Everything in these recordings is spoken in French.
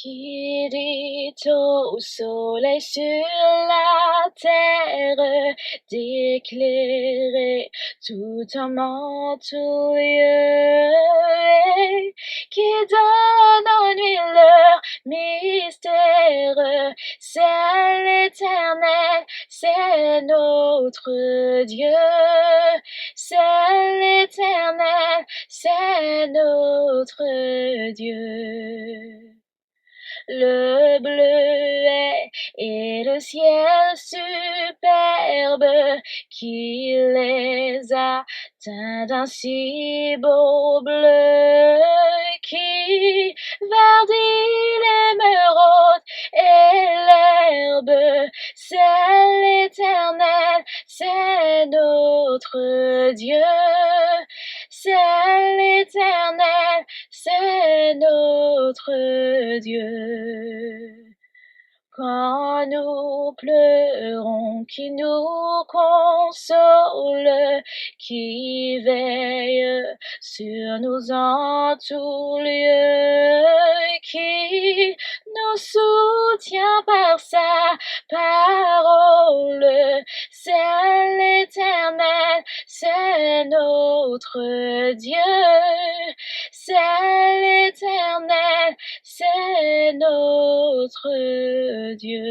Qui dit au soleil sur la terre d'éclairer tout un manteau qui donne aux nuits leur mystère. C'est l'Éternel, c'est notre Dieu. C'est l'Éternel, c'est notre Dieu. Le bleuet et le ciel superbe qui les a teints d'un si beau bleu, qui verdit l'émeraude et l'herbe. C'est l'Éternel, c'est notre Dieu. C'est l'Éternel, c'est notre Dieu. Quand nous pleurons, qui nous console, qui veille sur nous en tout lieu, qui nous soutient par sa parole. C'est l'Éternel, c'est notre Dieu. C'est l'Éternel, c'est notre Dieu.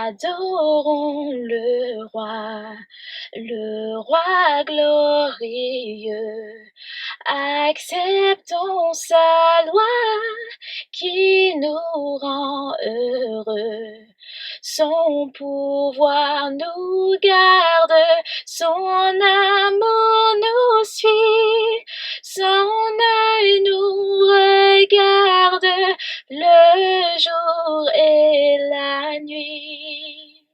Adorons le roi glorieux. Acceptons sa loi qui nous rend heureux. Son pouvoir nous garde, son amour nous suit, son œil nous regarde le jour et la nuit.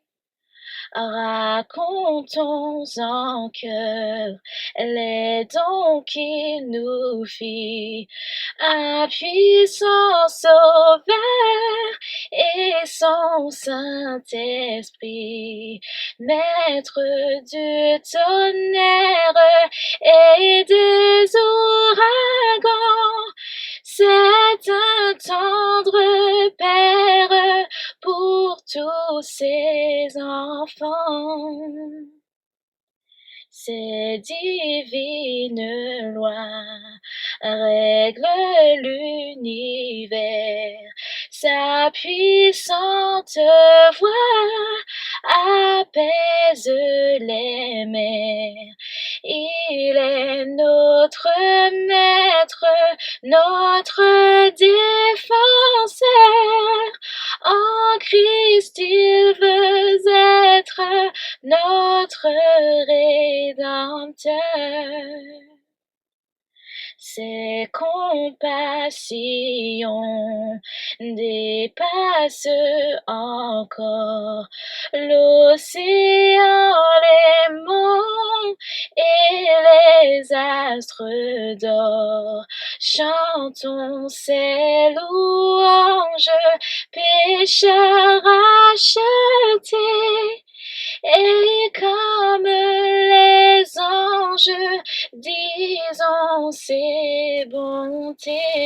Racontons en chœur les dons qu'il nous fit, un puissant sauveur et son Saint-Esprit, maître du tonnerre et des ouragans. C'est un tendre Père pour tous ses enfants. Ses divines lois règlent l'univers, sa puissante voix apaise les mers. Il est notre maître, notre défenseur. En Christ, il veut être notre Rédempteur. Ses compassions dépassent encore l'océan, les monts et les astres d'or. Chantons ses louanges, pécheurs rachetés, et comme les anges, disons ses bontés.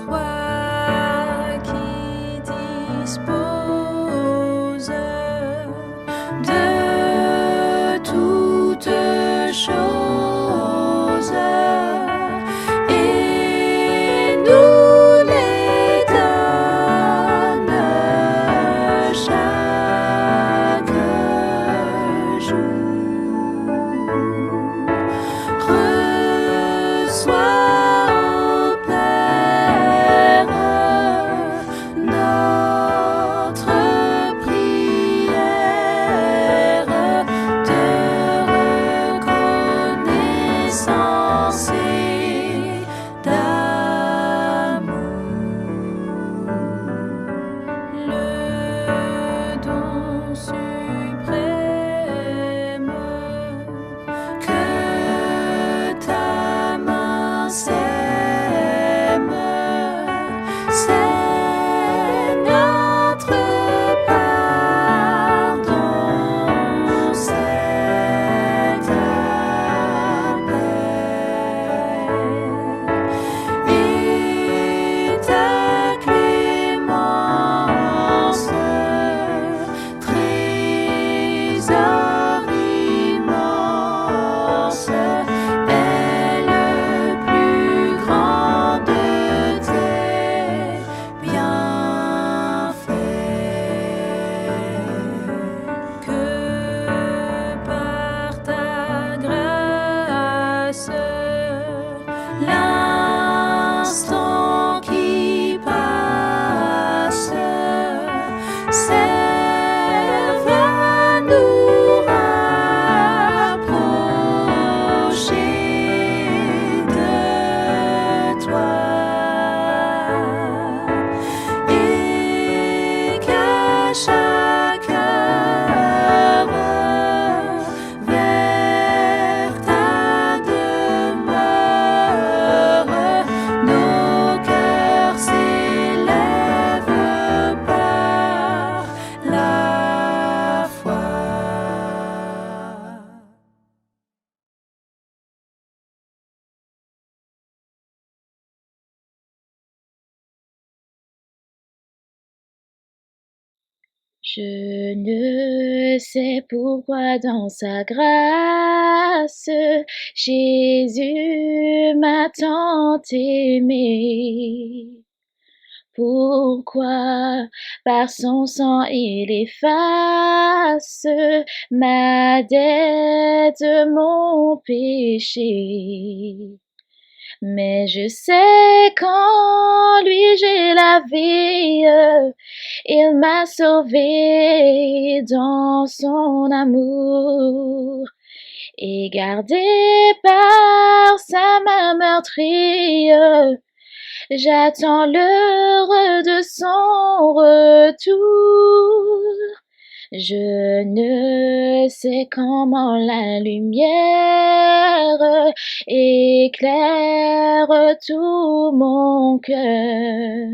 Toi qui disposes de toutes choses et nous les donnes chaque jour. Reçois, ô Père, notre prière de reconnaissance et d'amour. Le don suprême que ta main sème, c'est notre pardon, c'est ta paix et ta clémence, trésor immense, est le plus grand de tes bienfaits. Que par ta grâce, l'instant qui passe serve à nous rapprocher de toi, et qu'à chaque heure vers ta demeure, nos cœurs s'élèvent par la foi. Je ne sais pourquoi dans sa grâce, Jésus m'a tant aimé. Pourquoi par son sang il efface ma dette, mon péché. Mais je sais qu'en lui j'ai la vie Il m'a sauvé dans son amour et gardé par sa main meurtrière. J'attends l'heure de son retour. Je ne sais comment la lumière éclaire tout mon cœur.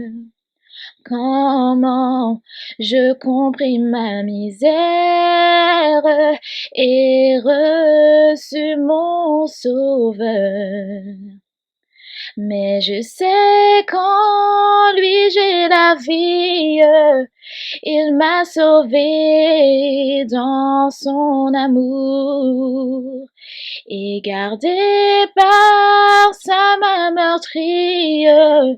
Comment je comprime ma misère et reçu mon sauveur. Mais je sais qu'en lui j'ai la vie, il m'a sauvé dans son amour et gardé par sa main meurtrière.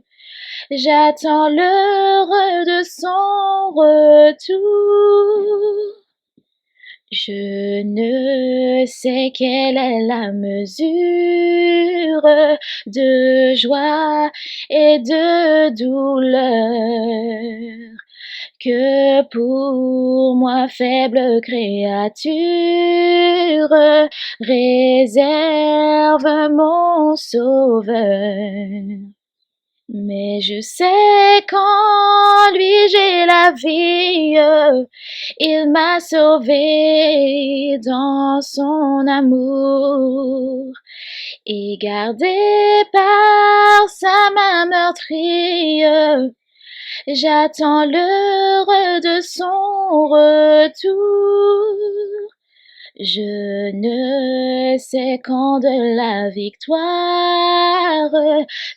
J'attends l'heure de son retour. Je ne sais quelle est la mesure de joie et de douleur que pour moi faible créature réserve mon sauveur. Mais je sais qu'en lui j'ai la vie, il m'a sauvé dans son amour et gardé par sa main meurtrière. J'attends l'heure de son retour. Je ne sais quand de la victoire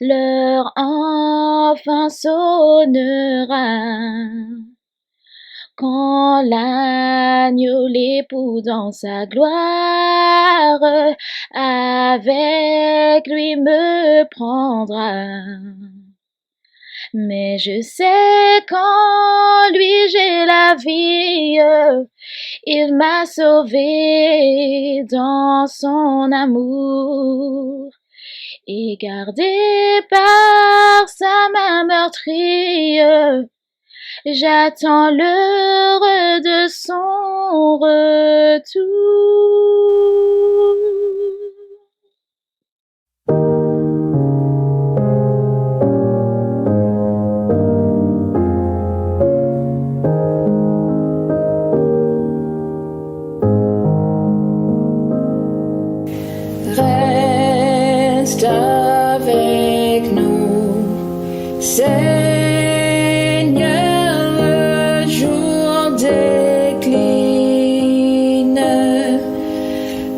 l'heure enfin sonnera. Quand l'agneau l'époux dans sa gloire avec lui me prendra. Mais je sais qu'en lui j'ai la vie, il m'a sauvé dans son amour et gardé par sa main meurtrière. J'attends l'heure de son retour. Reste avec nous, Seigneur, le jour décline,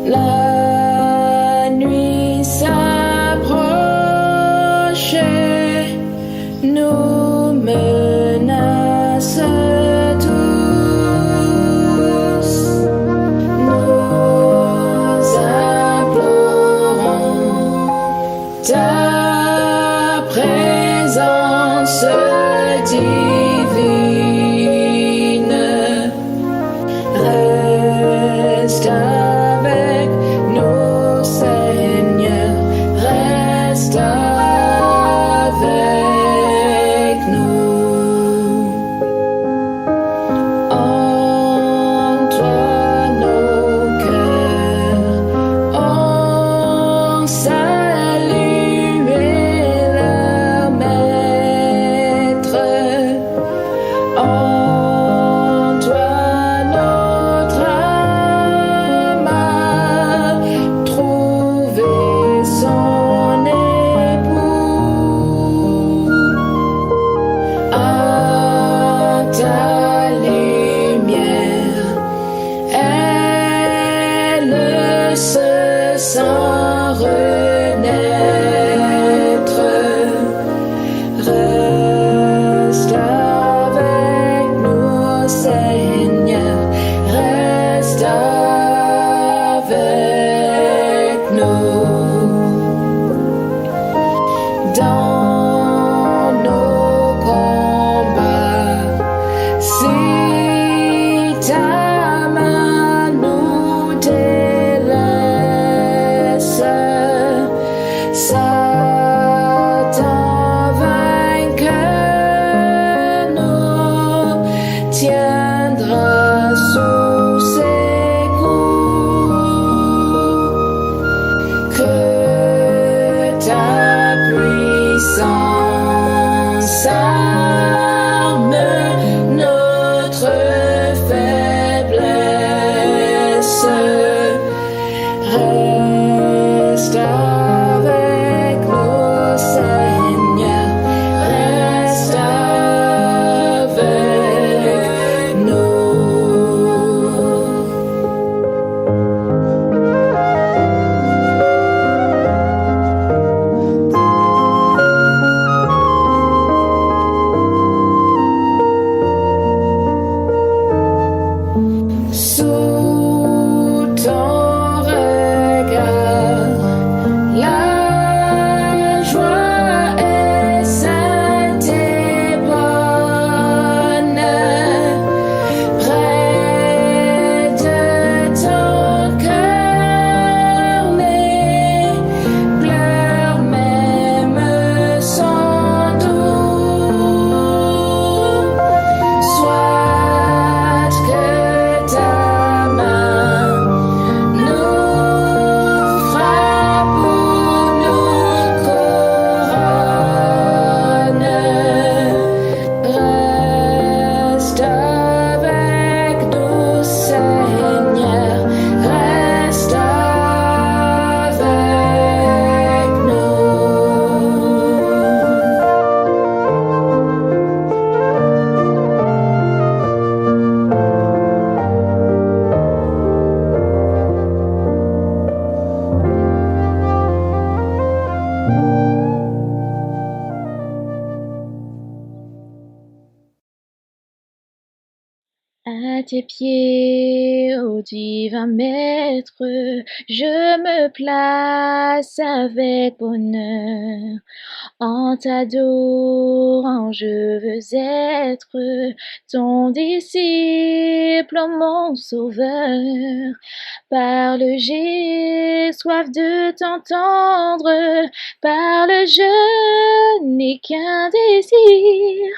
la nuit s'approche, nous menace tous, nous implorons ta présence divine. Reste avec nous, Seigneur, reste avec nous. En toi nos cœurs ont salué leur maître. En toi notre âme a trouvé son époux. À ta lumière, elle se sent renaître. Reste avec nous, Seigneur, reste avec nous. Dans nos combats, À tes pieds, ô divin maître, je me place avec bonheur. En t'adorant, je veux être ton disciple, mon sauveur. Parle, j'ai soif de t'entendre. Parle, je n'ai qu'un désir,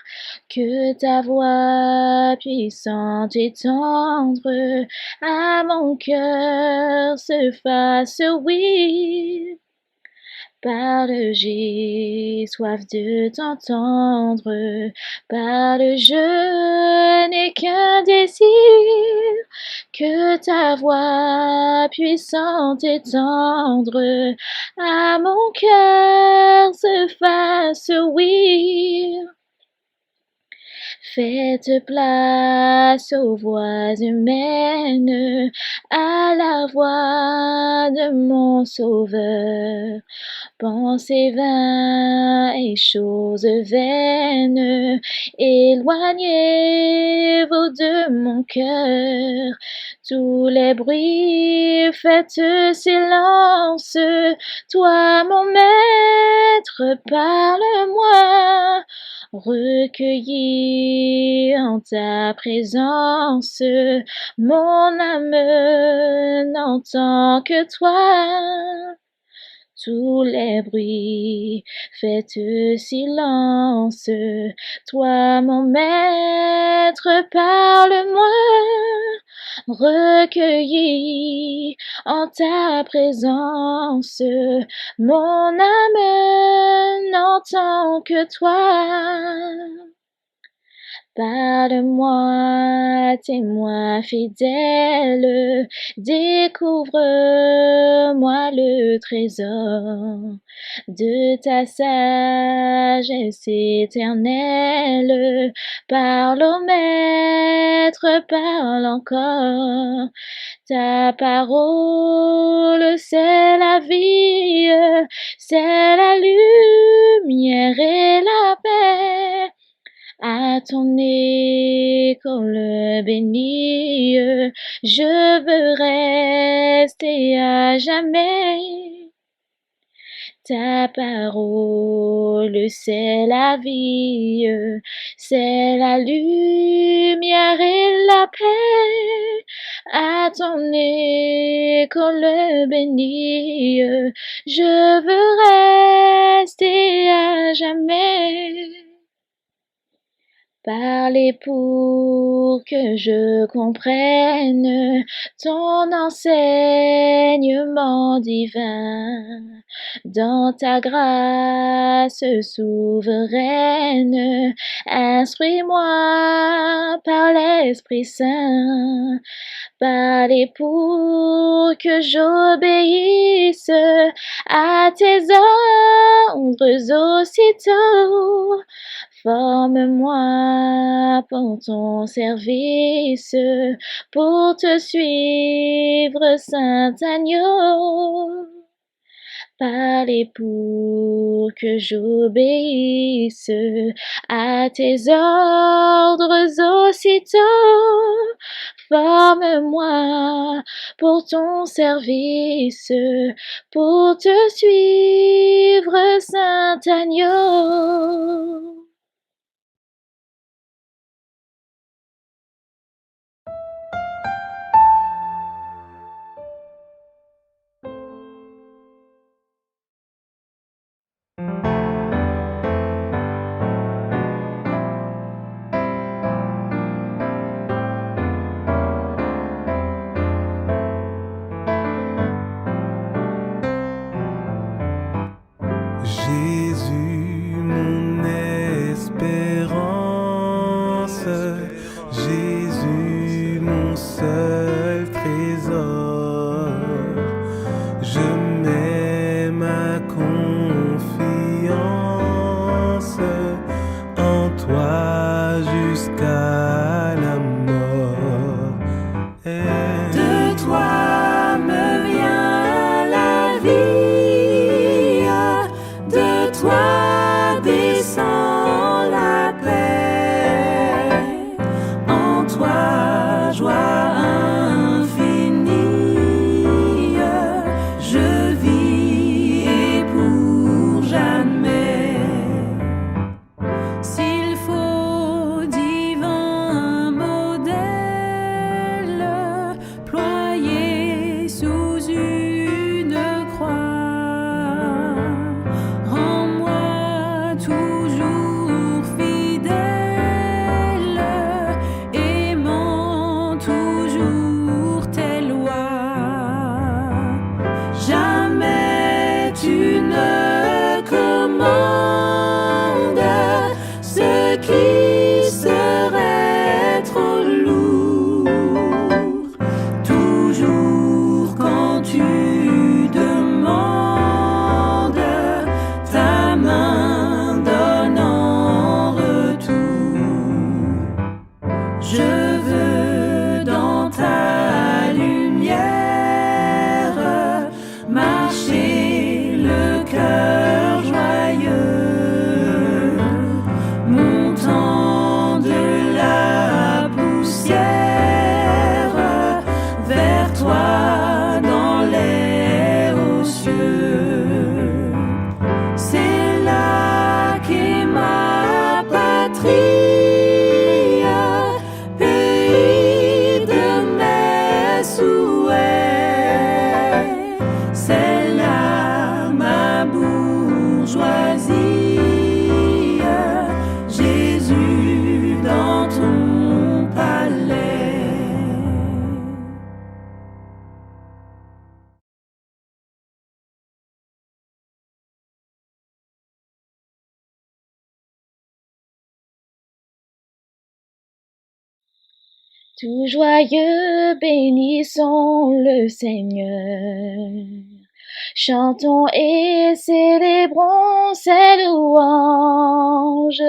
que ta voix puissante et tendre à mon cœur se fasse oui. Parle, j'ai soif de t'entendre. Parle, je n'ai qu'un désir, que ta voix puissante et tendre à mon cœur se fasse ouïr. Faites place aux voix humaines, à la voix de mon sauveur. Pensées vaines et choses vaines, éloignez-vous de mon cœur. Tous les bruits, faites silence. Toi, mon maître, parle-moi. Recueilli en ta présence, mon âme n'entend que toi. Tous les bruits, faites silence. Toi, mon maître, parle-moi. Recueilli en ta présence, mon âme n'entend que toi. Parle-moi, témoin fidèle, découvre-moi le trésor de ta sagesse éternelle. Parle au maître, parle encore. Ta parole, c'est la vie, c'est la lumière et la paix. À ton école bénie, je veux rester à jamais. Ta parole, c'est la vie, c'est la lumière et la paix. À ton école bénie, je veux rester à jamais. Parlez pour que je comprenne ton enseignement divin. Dans ta grâce souveraine, instruis-moi par l'Esprit Saint. Parlez pour que j'obéisse à tes ordres aussitôt. Forme-moi pour ton service, pour te suivre, Saint Agneau. Parlez pour que j'obéisse à tes ordres aussitôt. Forme-moi pour ton service, pour te suivre, Saint Agneau. Jésus, mon espérance, Jésus, mon seul trésor, je mets ma confiance en toi jusqu'à la mort. De toi me vient la vie, de toi descend la paix, en toi Tout joyeux, bénissons le Seigneur. Chantons et célébrons ses louanges,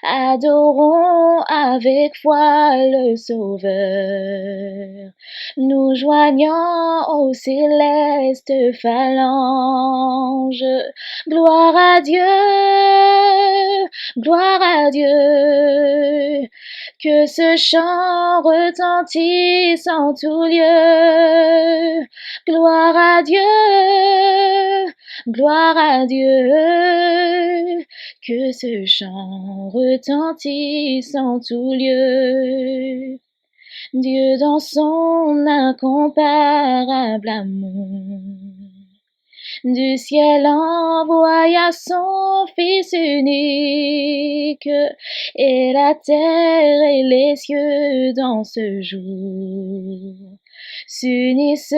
adorons avec foi le Sauveur, nous joignant aux célestes phalanges. Gloire à Dieu, gloire à Dieu, que ce chant retentisse en tout lieu. Gloire à Dieu, gloire à Dieu, que ce chant retentisse en tout lieu. Dieu dans son incomparable amour, du ciel envoya son Fils unique, et la terre et les cieux dans ce jour s'unissent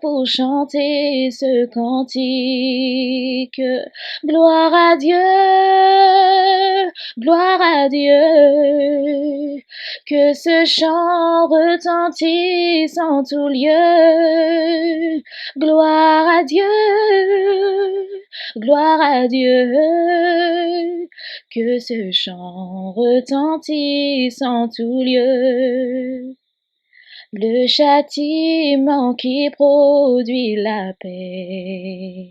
pour chanter ce cantique. Gloire à Dieu, gloire à Dieu, que ce chant retentisse en tout lieu. Gloire à Dieu, gloire à Dieu, que ce chant retentisse en tout lieu. Le châtiment qui produit la paix,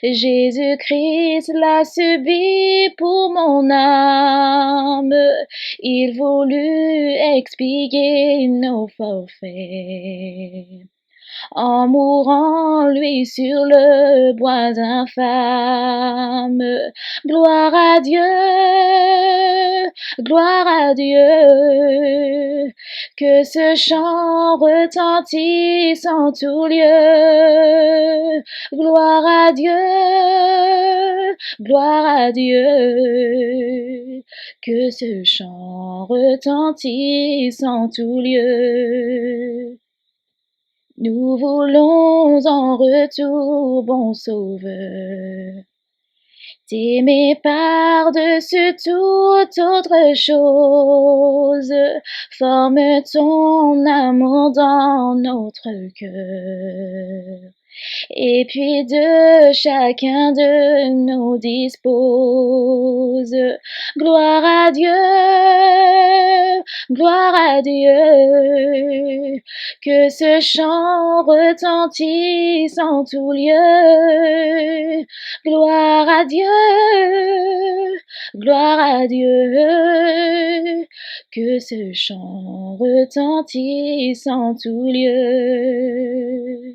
Jésus-Christ l'a subi pour mon âme. Il voulut expier nos forfaits, en mourant lui sur le bois infâme. Gloire à Dieu, gloire à Dieu, que ce chant retentisse en tout lieu. Gloire à Dieu, gloire à Dieu, que ce chant retentisse en tout lieu. Nous voulons en retour, bon Sauveur, t'aimer par-dessus toute autre chose. Forme ton amour dans notre cœur, et puis de chacun de nous dispose. Gloire à Dieu, gloire à Dieu, que ce chant retentisse en tout lieu. Gloire à Dieu, gloire à Dieu, que ce chant retentisse en tout lieu.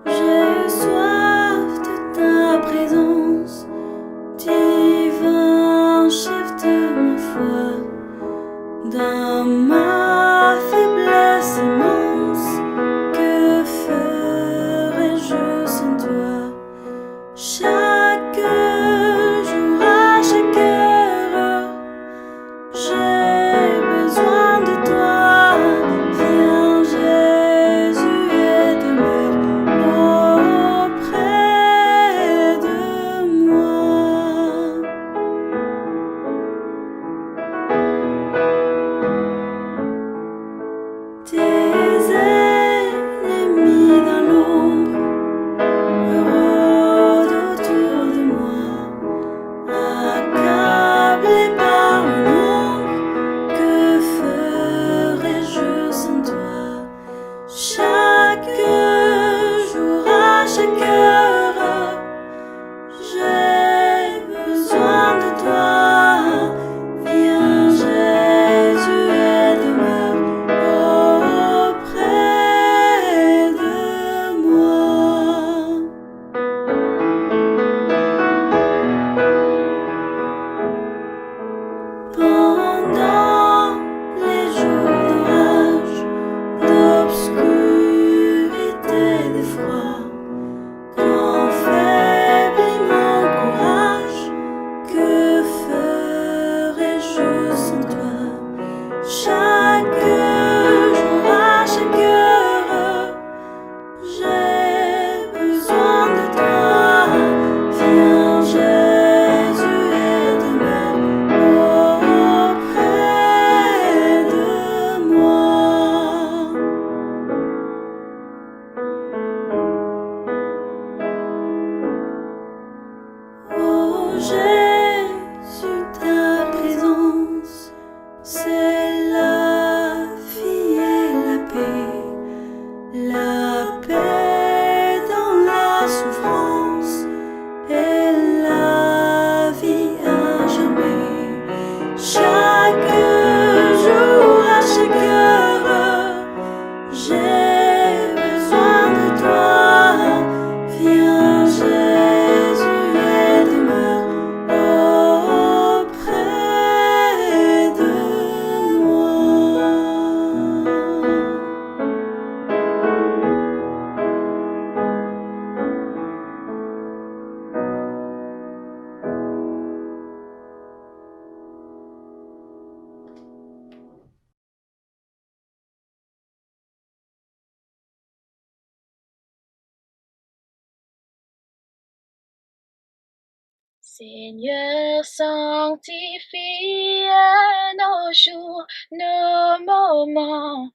J'ai soif de ta présence, divin chef de ma foi. Dans ma faiblesse immense, que ferais-je sans toi? Chaque la paix dans la souffrance et la vie à jamais. Chaque jour, à chaque heure, j'ai besoin de toi. Viens Jésus et demeure auprès de moi. Seigneur, sanctifie nos jours, nos moments.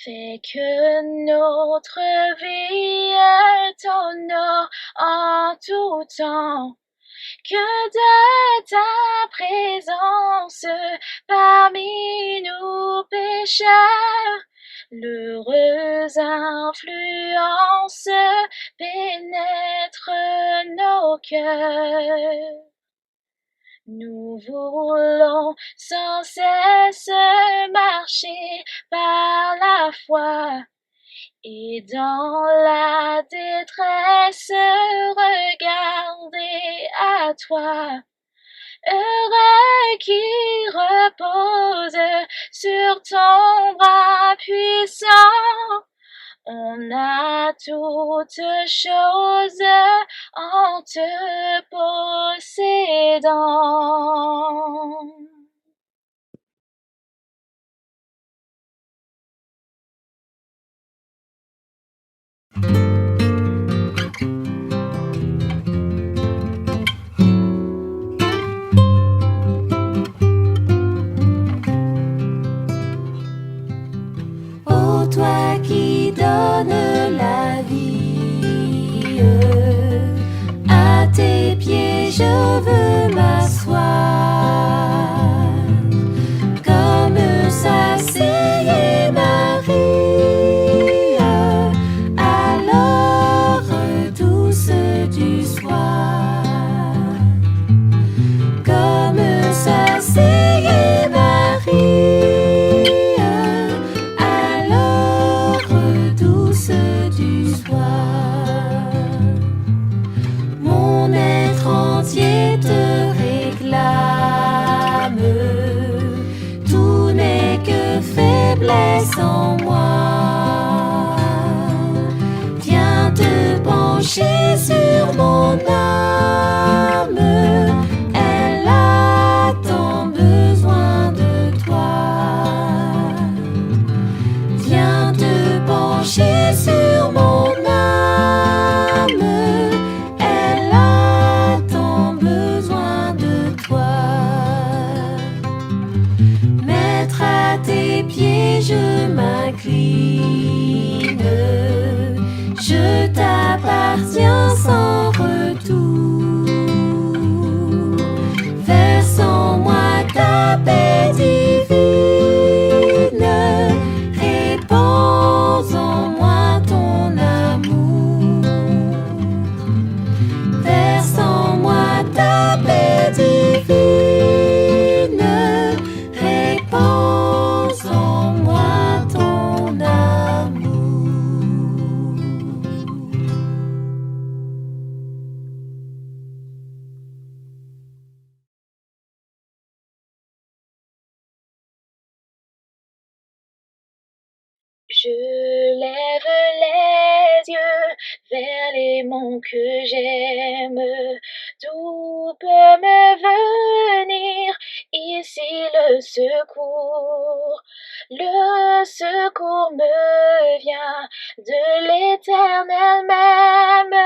Fais que notre vie t'honore en tout temps. Que de ta présence parmi nous pécheurs, l'heureuse influence pénètre nos cœurs. Nous voulons sans cesse marcher par la foi et dans la détresse regarder à toi. Heureux qui repose sur ton bras puissant. On a toutes choses en te possédant. Ô toi qui donnes la vie, à tes pieds je veux m'asseoir, comme s'asseyait Marie, alors douce du soir, comme s'asseyait Marie. Mon être entier te réclame, tout n'est que faiblesse en moi. Viens te pencher sur mon âme, elle a tant besoin de toi. Viens te pencher sur mon âme, elle a tant besoin de toi. Maître, à tes pieds je m'incline, je t'appartiens sans retour. Verse en moi ta paix divine, répands en moi ton amour. Verse en moi ta paix divine, répands en moi ton amour. Je lève les yeux vers les monts que j'aime. D'où peut me venir ici le secours? Le secours me vient de l'Éternel même,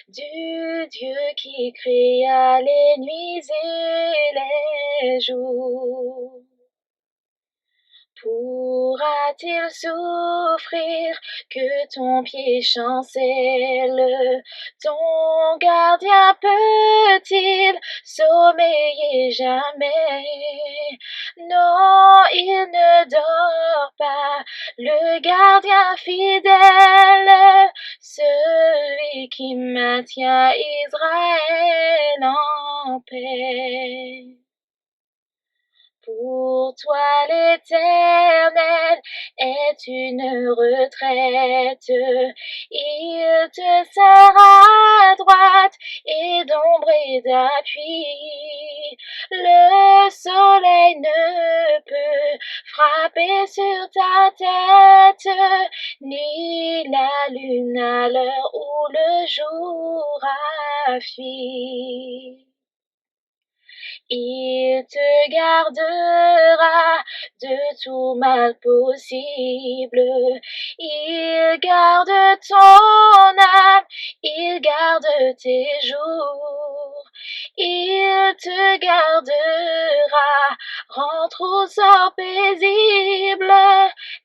du Dieu qui créa les nuits et les jours. Pourra-t-il souffrir que ton pied chancelle? Ton gardien peut-il sommeiller jamais? Non, il ne dort pas, le gardien fidèle, celui qui maintient Israël en paix. Pour toi l'Éternel est une retraite, il te sert à droite et d'ombre et d'appui. Le soleil ne peut frapper sur ta tête, ni la lune à l'heure où le jour a fui. Il te gardera de tout mal possible. Il garde ton âme, il garde tes jours. Il te gardera, rentre au sort paisible.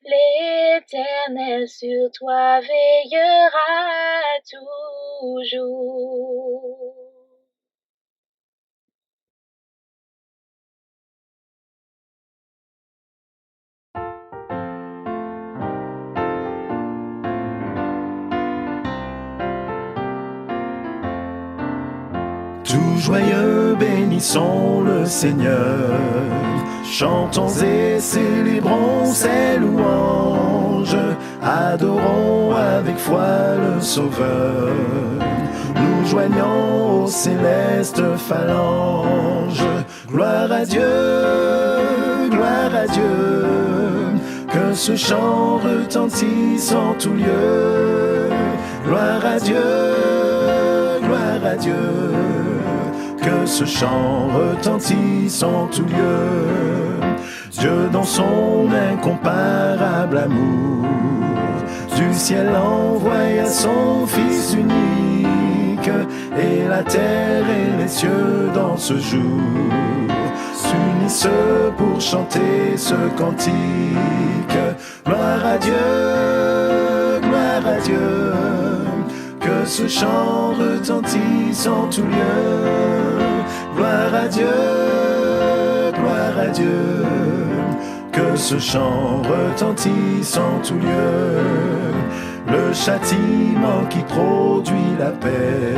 L'Éternel sur toi veillera toujours. Tout joyeux, bénissons le Seigneur, chantons et célébrons ses louanges, adorons avec foi le Sauveur, nous joignons aux célestes phalanges. Gloire à Dieu, que ce chant retentisse en tout lieu. Gloire à Dieu, que ce chant retentisse en tout lieu. Dieu dans son incomparable amour, du ciel envoya son Fils unique, et la terre et les cieux dans ce jour s'unissent pour chanter ce cantique. Gloire à Dieu, que ce chant retentisse en tout lieu. Gloire à Dieu, que ce chant retentisse en tout lieu. Le châtiment qui produit la paix,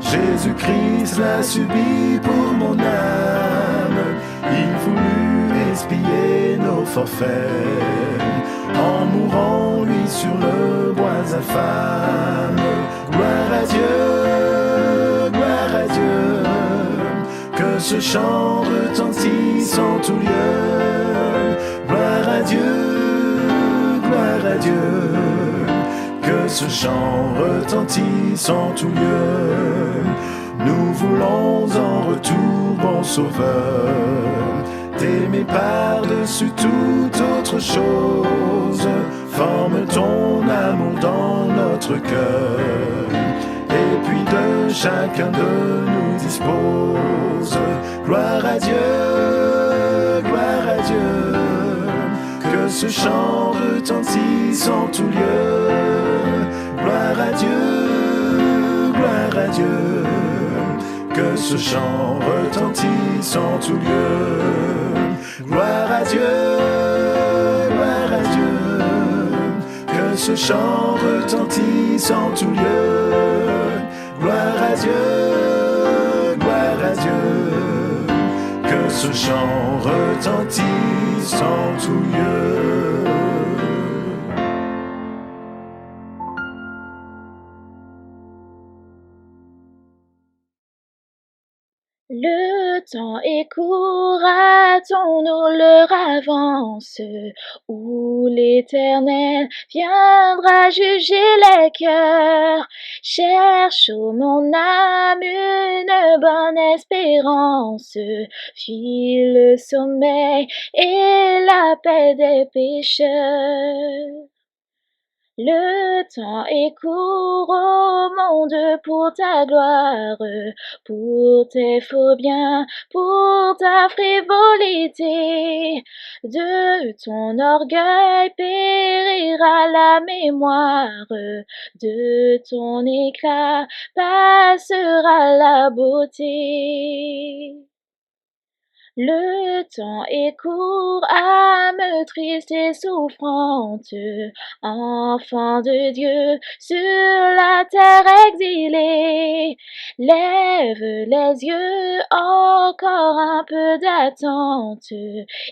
Jésus-Christ l'a subi pour mon âme. Il voulut expier nos forfaits, en mourant lui sur le bois infâme. Gloire à Dieu, que ce chant retentisse en tout lieu. Gloire à Dieu, que ce chant retentisse en tout lieu. Nous voulons en retour, bon Sauveur, t'aimer par-dessus toute autre chose. Forme ton amour dans notre cœur, et puis de chacun de nous dispose. Gloire à Dieu, que ce chant retentisse en tout lieu. Gloire à Dieu, que ce chant retentisse en tout lieu. Gloire à Dieu, que ce chant retentisse en tout lieu. Gloire à Dieu, que ce chant retentisse en tout lieu. Le temps est court, hâtons-nous leur avance, où l'Éternel viendra juger les cœurs. Cherche, ô mon âme, une bonne espérance, fuis le sommeil et la paix des pécheurs. Le temps est court au monde pour ta gloire, pour tes faux biens, pour ta frivolité. De ton orgueil périra la mémoire, de ton éclat passera la beauté. Le temps est court, âme triste et souffrante, enfant de Dieu sur la terre exilée. Lève les yeux, encore un peu d'attente,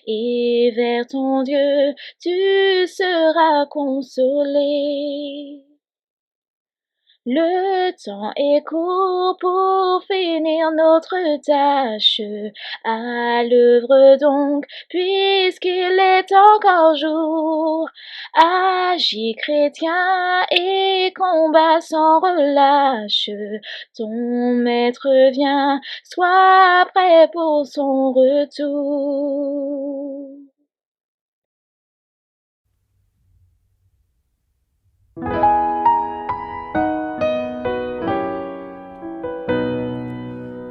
et vers ton Dieu tu seras consolé. Le temps est court pour finir notre tâche. À l'œuvre donc, puisqu'il est encore jour. Agis chrétien et combat sans relâche. Ton maître vient, sois prêt pour son retour.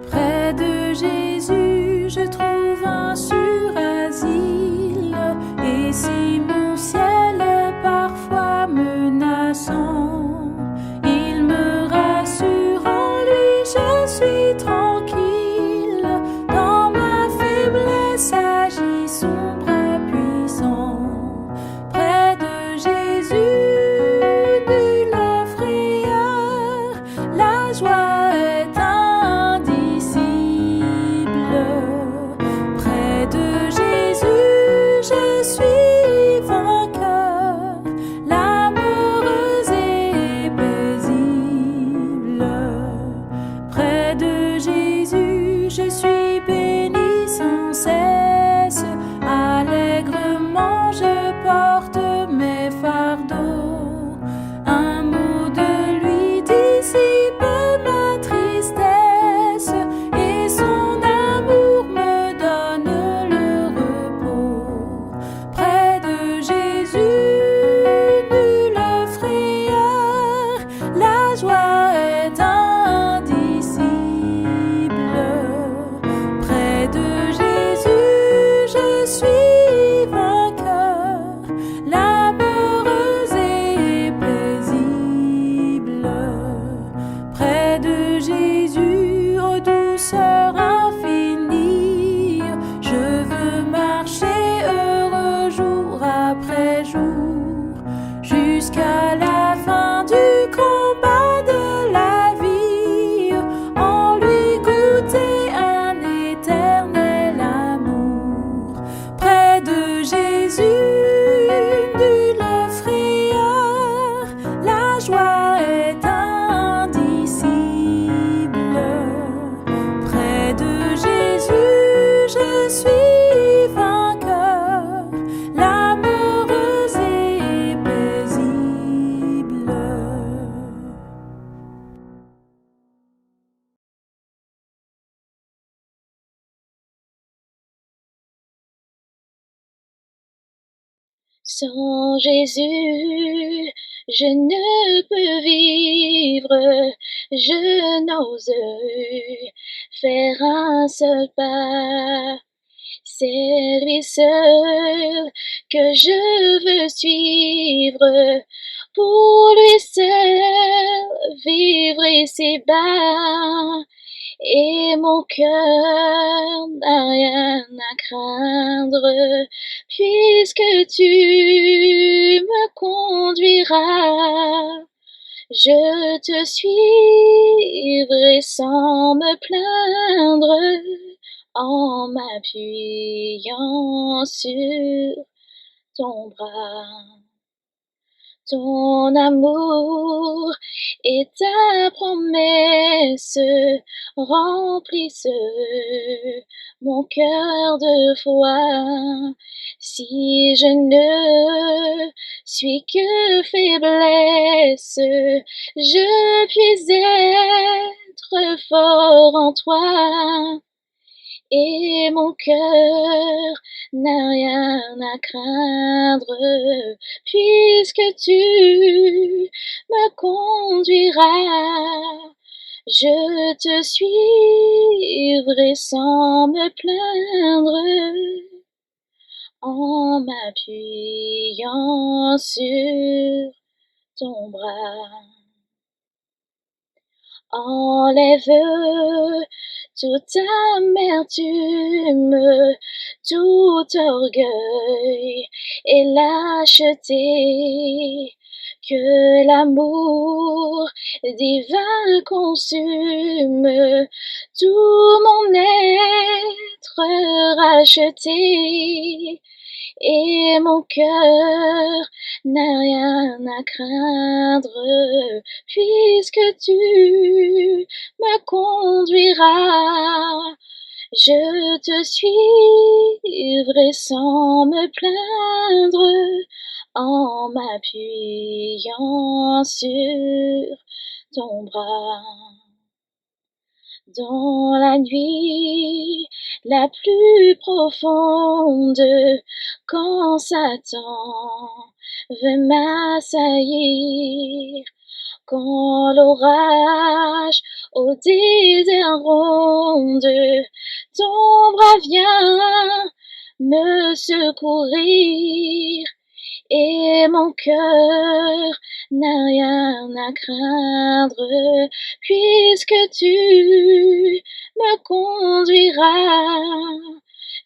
Près de Jésus, je trouve un sûr asile. Et si mon ciel est parfois menaçant, il me rassure, en lui je suis tranquille. Dans ma faiblesse agit son bras puissant. Près de Jésus, nulle frayeur, la joie est indicible. Près de Jésus, je suis vainqueur, l'âme heureuse et paisible. Près de Jésus, je suis béni sans cesse, allègrement je porte mes fardeaux. Un mot de lui dissipe ma tristesse, et son amour me donne le repos. Près de Jésus, nulle frayeur, la joie est indicible. Près de Jésus, je suis vainqueur, l'âme heureuse et paisible. Près de Jésus, ô douceur infinie, je veux marcher heureux jour après jour, jusqu'à la fin du combat de la vie, en lui goûter un éternel amour. Près de Jésus, nulle frayeur, la joie est indicible. Près de Jésus, je suis vainqueur, l'âme heureuse et paisible. Sans Jésus, je ne peux vivre, je n'ose faire un seul pas. C'est lui seul que je veux suivre, pour lui seul vivre ici-bas. Et mon cœur n'a rien à craindre, puisque tu me conduiras. Je te suivrai sans me plaindre, en m'appuyant sur ton bras. Ton amour et ta promesse remplissent mon cœur de foi. Si je ne suis que faiblesse, je puis être fort en toi. et mon cœur n'a rien à craindre, puisque tu me conduiras. Je te suivrai sans me plaindre, en m'appuyant sur ton bras. Enlève toute amertume, tout orgueil et lâcheté, que l'amour divin consume tout mon être racheté, et mon cœur n'a rien à craindre, puisque tu me conduiras. Je te suivrai sans me plaindre, en m'appuyant sur ton bras. Dans la nuit la plus profonde, quand Satan veut m'assaillir, quand l'orage au désert ronde, ton bras vient me secourir, et mon cœur n'a rien à craindre, puisque tu me conduiras.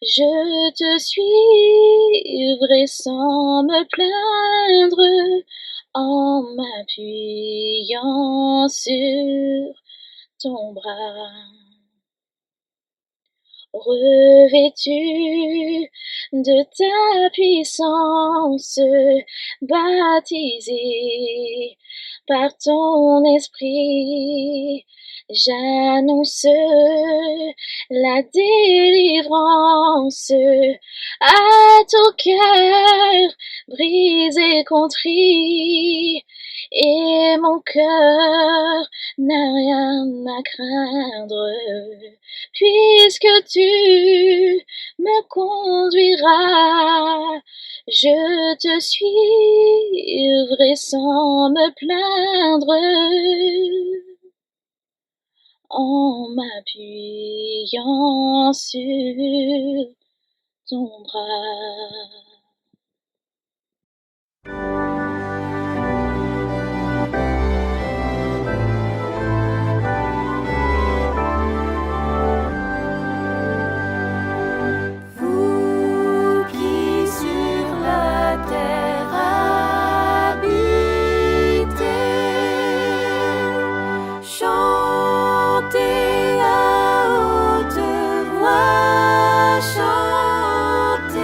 Je te suivrai sans me plaindre, en m'appuyant sur ton bras. Revêtu de ta puissance, baptisé par ton esprit, j'annonce la délivrance à tout cœur brisé, contrit, et mon cœur n'a rien à craindre, puisque tu me conduiras. Je te suivrai sans me plaindre, en m'appuyant sur ton bras. Vous qui sur la terre habitez, chantez à haute voix, chantez.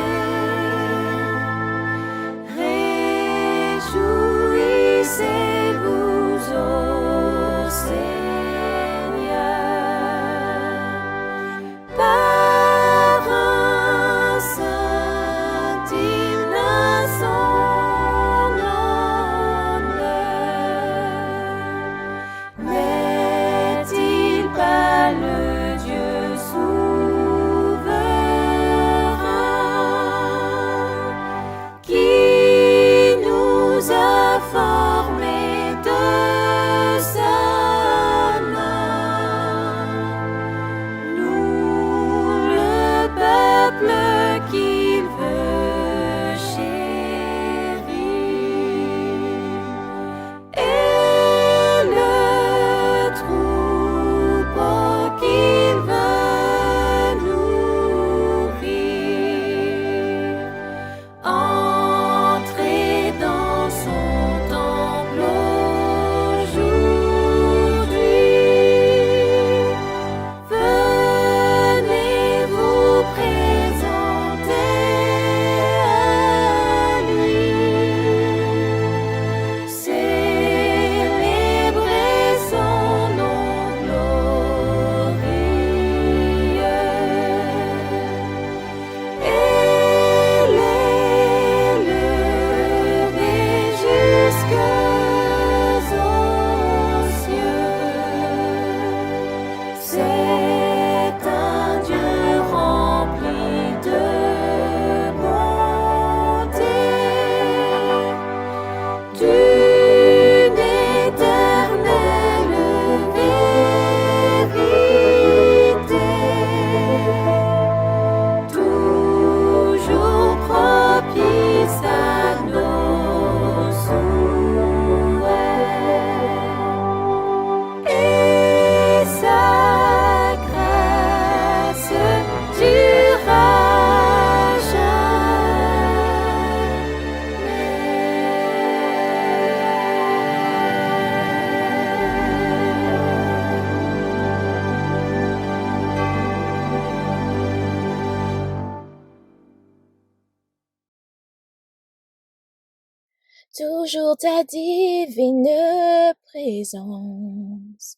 toujours ta divine présence.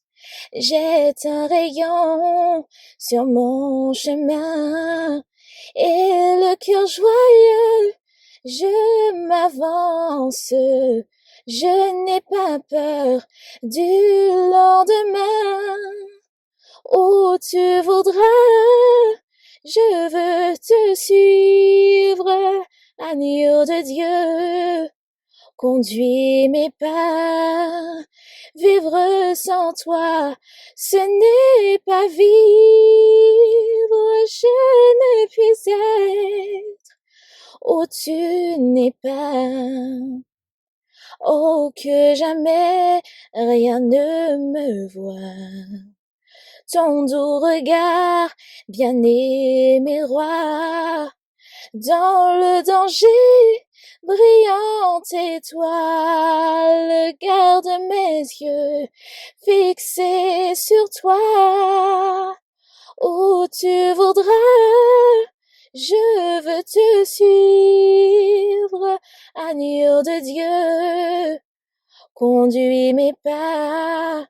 Jette un rayon sur mon chemin et le cœur joyeux, je m'avance. Je n'ai pas peur du lendemain. Où tu voudras, je veux te suivre, agneau de Dieu. Conduis mes pas, vivre sans toi, ce n'est pas vivre, je ne puis être où tu n'es pas. Oh, que jamais rien ne me voit. Ton doux regard, bien-aimé roi, dans le danger, brillante étoile, garde mes yeux fixés sur toi. Où tu voudras, je veux te suivre, agneau de Dieu. Conduis mes pas,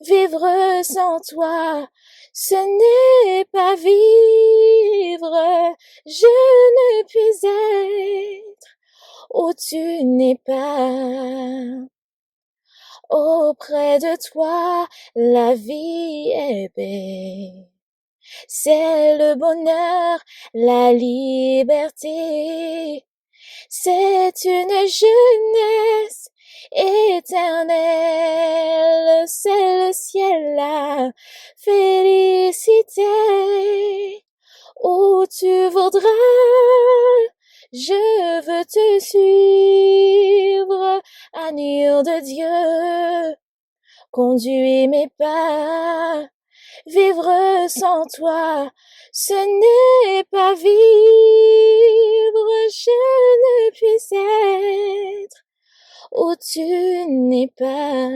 vivre sans toi, ce n'est pas vivre, je ne puis être où tu n'es pas. Auprès de toi, la vie est belle. C'est le bonheur, la liberté. C'est une jeunesse éternelle. C'est le ciel, la félicité. Où tu voudras, je veux te suivre, agneau de Dieu. Conduis mes pas, vivre sans toi, ce n'est pas vivre, je ne puis être où tu n'es pas.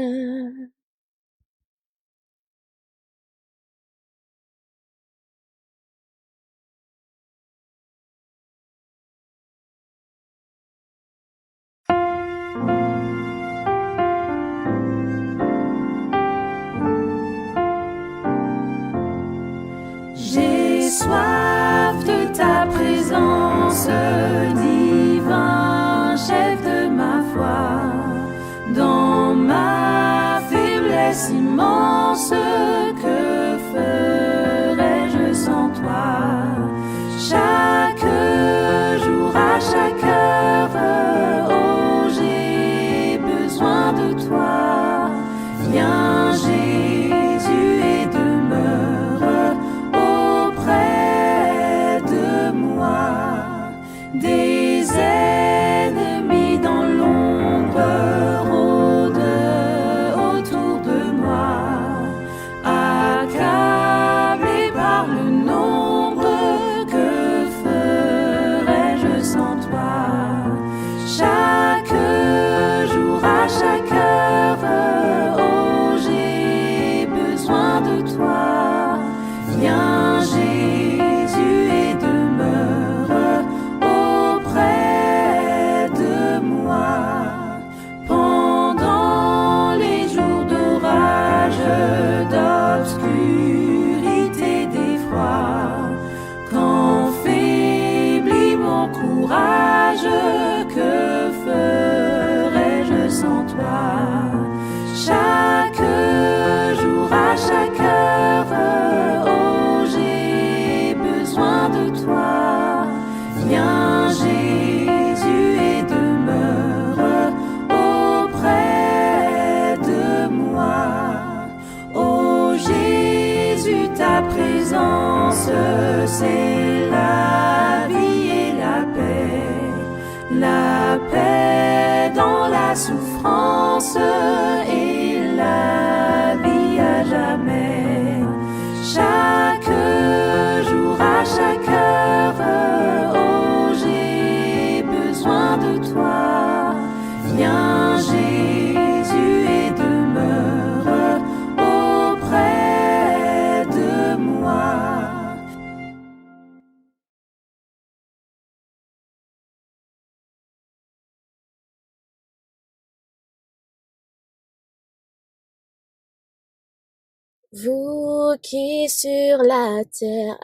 J'ai soif de ta présence, divin chef de ma foi. Dans ma faiblesse immense, que ferais-je sans toi? Chaque jour, à chaque heure, oh, j'ai besoin de toi. Viens, Jésus, et demeure auprès de moi. Des ennemis dans l'ombre rôdent autour de moi, accablé par le nombre, que ferais-je sans toi? Chaque jour, à chaque heure, oh, j'ai besoin de toi. Viens, Jésus, et demeure auprès de moi. Pendant les jours d'orage, d'obscurité, d'effroi, quand faiblit mon courage, que ferais-je sans toi? Chaque jour, à chaque heure, oh, j'ai besoin de toi. Viens, Jésus, et demeure auprès de moi. Oh Jésus, ta présence, c'est la vie et la paix dans la souffrance et la vie à jamais. Chaque jour, à chaque heure, oh, j'ai besoin de toi. Viens, Jésus, et demeure auprès de moi. Vous qui sur la terre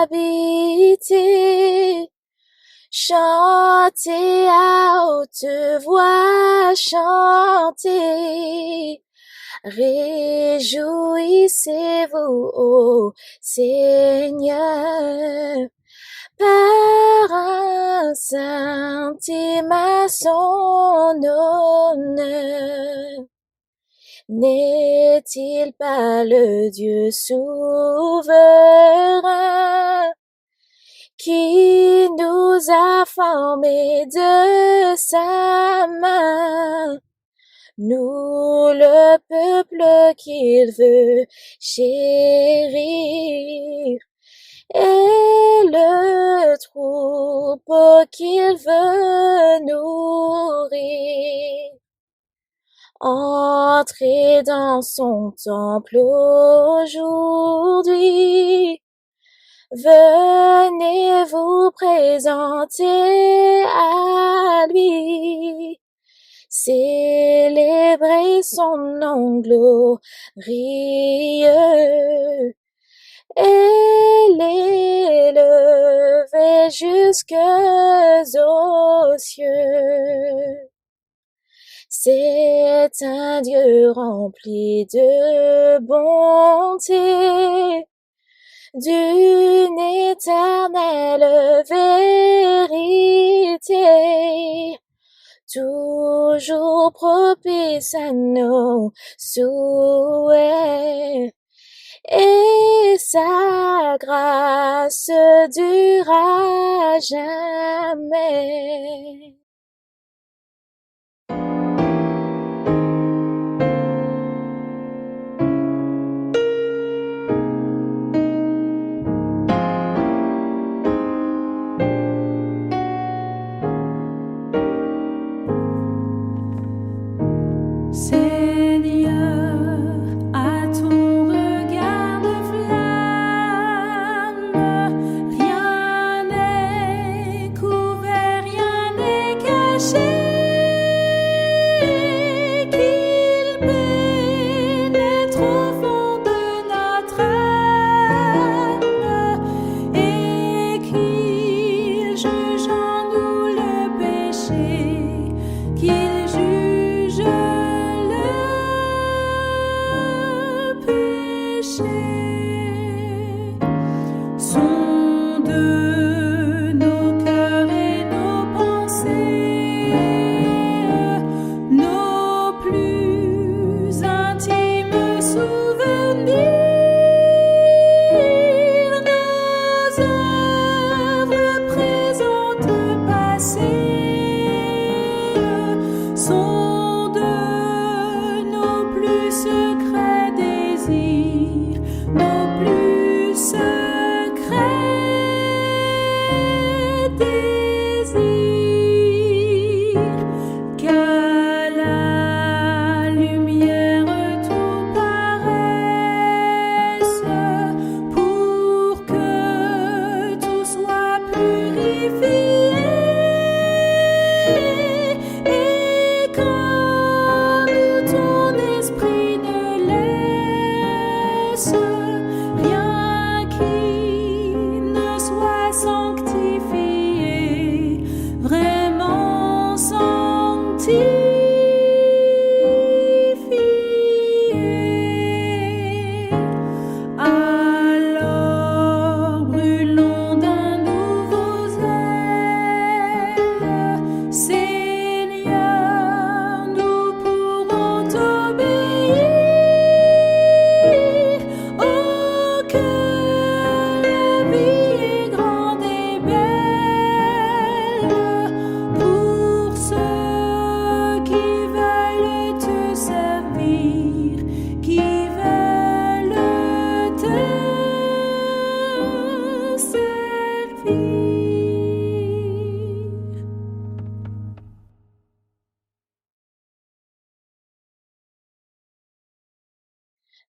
habitez, chantez à haute voix, chantez. Réjouissez-vous, ô Seigneur, par un saint hymne à son honneur. N'est-il pas le Dieu souverain qui nous a formés de sa main? Nous, le peuple qu'il veut chérir, et le troupeau qu'il veut nourrir. Entrez dans son temple aujourd'hui. Venez vous présenter à lui. Célébrez son nom glorieux et l'élever jusque aux cieux. C'est un Dieu rempli de bonté, d'une éternelle vérité, toujours propice à nos souhaits, et sa grâce durera jamais.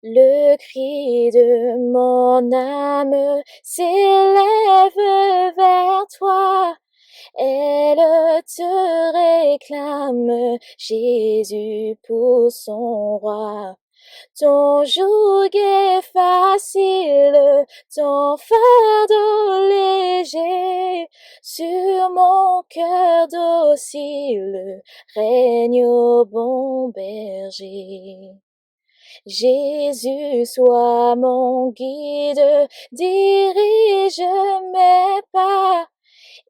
Le cri de mon âme s'élève vers toi, Elle te réclame, Jésus, pour son roi. Ton joug est facile, ton fardeau léger, sur mon cœur docile, règne au bon berger. Jésus, sois mon guide, dirige mes pas,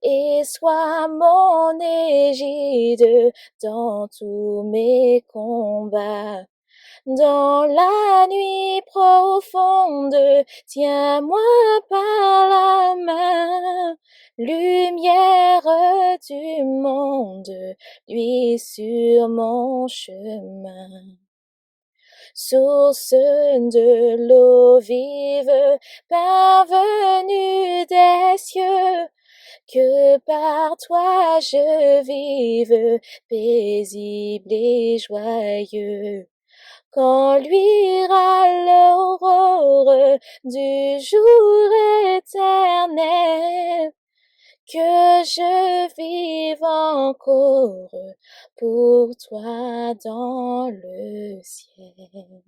et sois mon égide dans tous mes combats. Dans la nuit profonde, tiens-moi par la main, lumière du monde, luis sur mon chemin. Source de l'eau vive, parvenue des cieux, que par toi je vive, paisible et joyeux. Quand luira l'aurore du jour éternel, que je vive encore pour toi dans le ciel.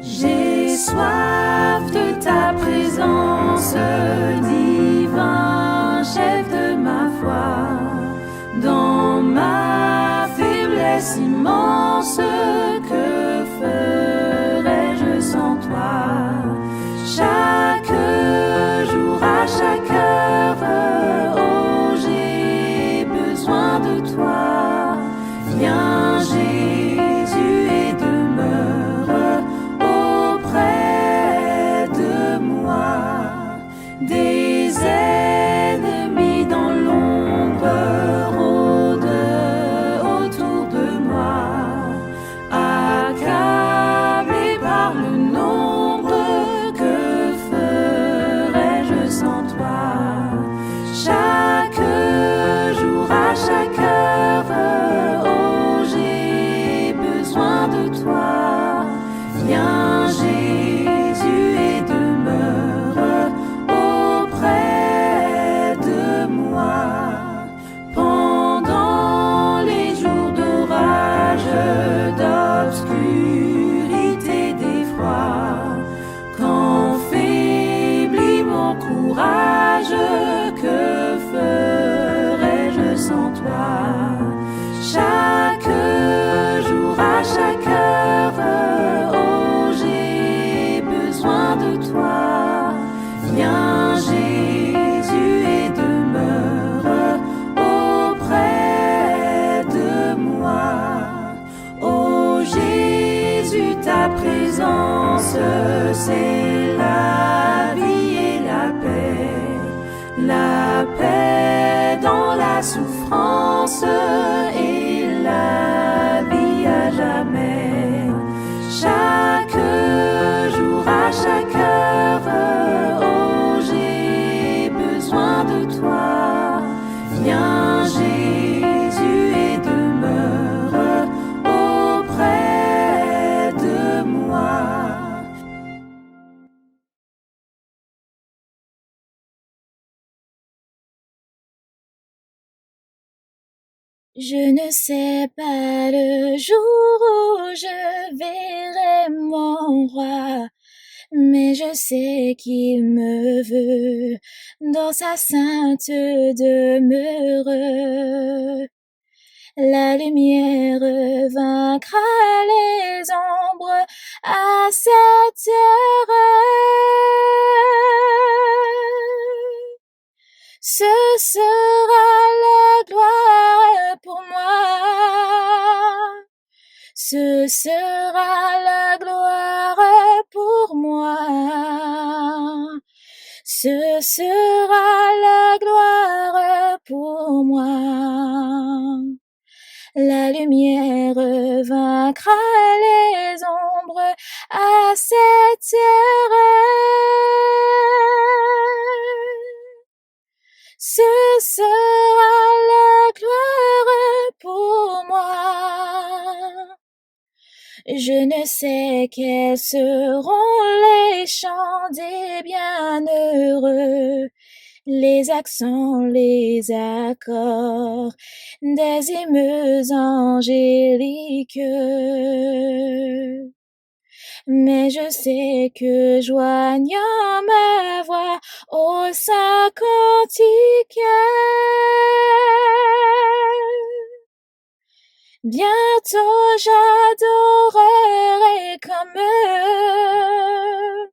J'ai soif de ta présence, divin chef de ma foi. Dans ma faiblesse immense, que ferais-je sans toi? Chaque jour, à chaque heure, oh, j'ai besoin de toi. Viens, Jésus, et demeure auprès de moi. Des ennemis dans l'ombre rôdent autour de moi, accablé par le nombre, que ferais-je sans toi? Chaque jour, à chaque heure, oh, j'ai besoin de toi. Viens, Jésus, et demeure auprès de moi. Pendant les jours d'orage, d'obscurité, d'effroi, quand faiblit mon courage, que ferais-je sans toi? Chaque jour, à chaque heure, oh, j'ai besoin de toi. Viens, Jésus, et demeure auprès de moi. Oh Jésus, ta présence, c'est la vie et la paix dans la souffrance et la vie à jamais. Chaque jour, à chaque heure, oh, j'ai besoin de toi. Viens, Jésus, et demeure auprès de moi. Je ne sais pas le jour où je verrai mon roi, mais je sais qu'il me veut dans sa sainte demeure. La lumière vaincra les ombres à cette heure. Ce sera la gloire pour moi. Ce sera la gloire pour moi. Ce sera la gloire pour moi. La lumière vaincra les ombres à cette heure. Ce sera la gloire pour moi. Je ne sais quels seront les chants des bienheureux, les accents, les accords des hymnes angéliques. Mais je sais que joignant ma voix au saint cantique, bientôt j'adorerai comme eux.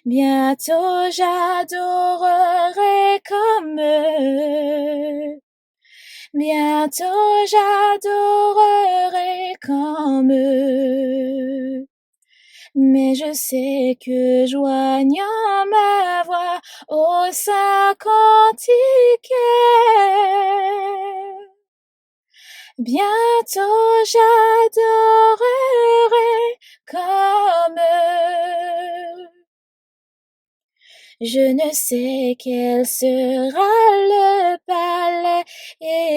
Bientôt j'adorerai comme eux. Bientôt j'adorerai comme eux. Mais je sais que joignant ma voix au saint cantique, bientôt j'adorerai comme eux. Je ne sais quel sera le palais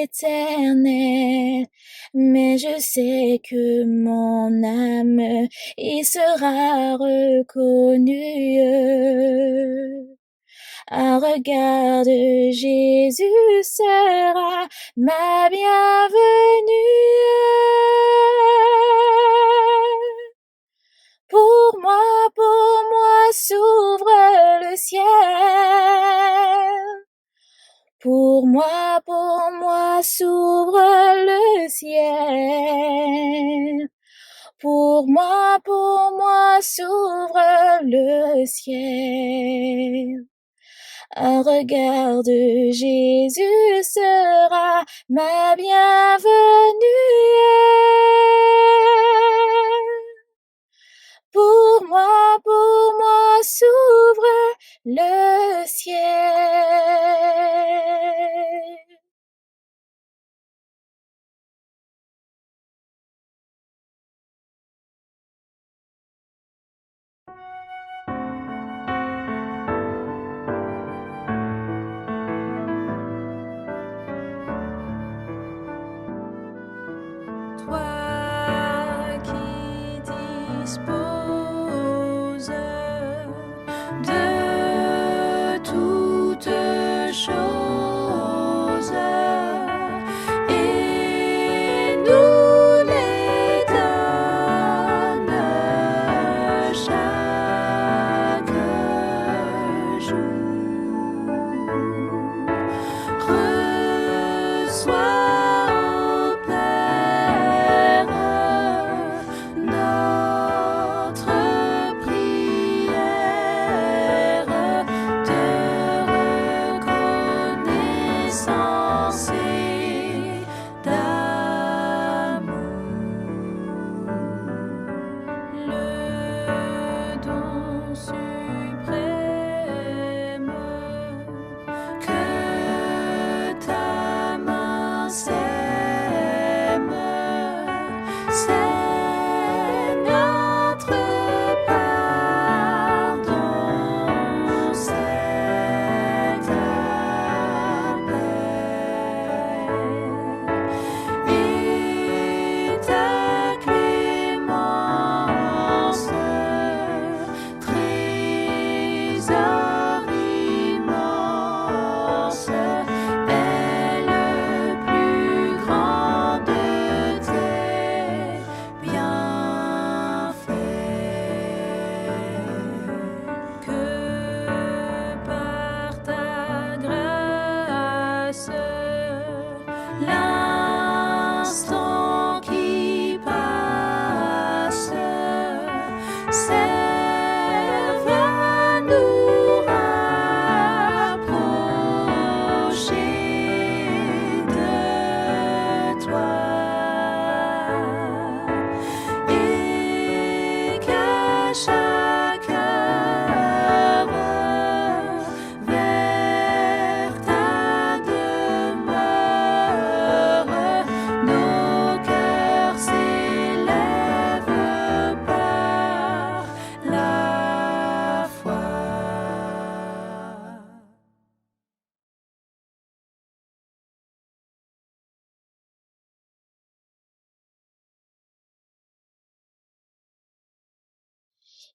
éternel, mais je sais que mon âme y sera reconnue. Un regard de Jésus sera ma bienvenue. Pour moi s'ouvre le ciel. Pour moi s'ouvre le ciel. Pour moi s'ouvre le ciel. Un regard de Jésus sera ma bienvenue. Pour moi s'ouvre le ciel. Toi qui disposes de tout.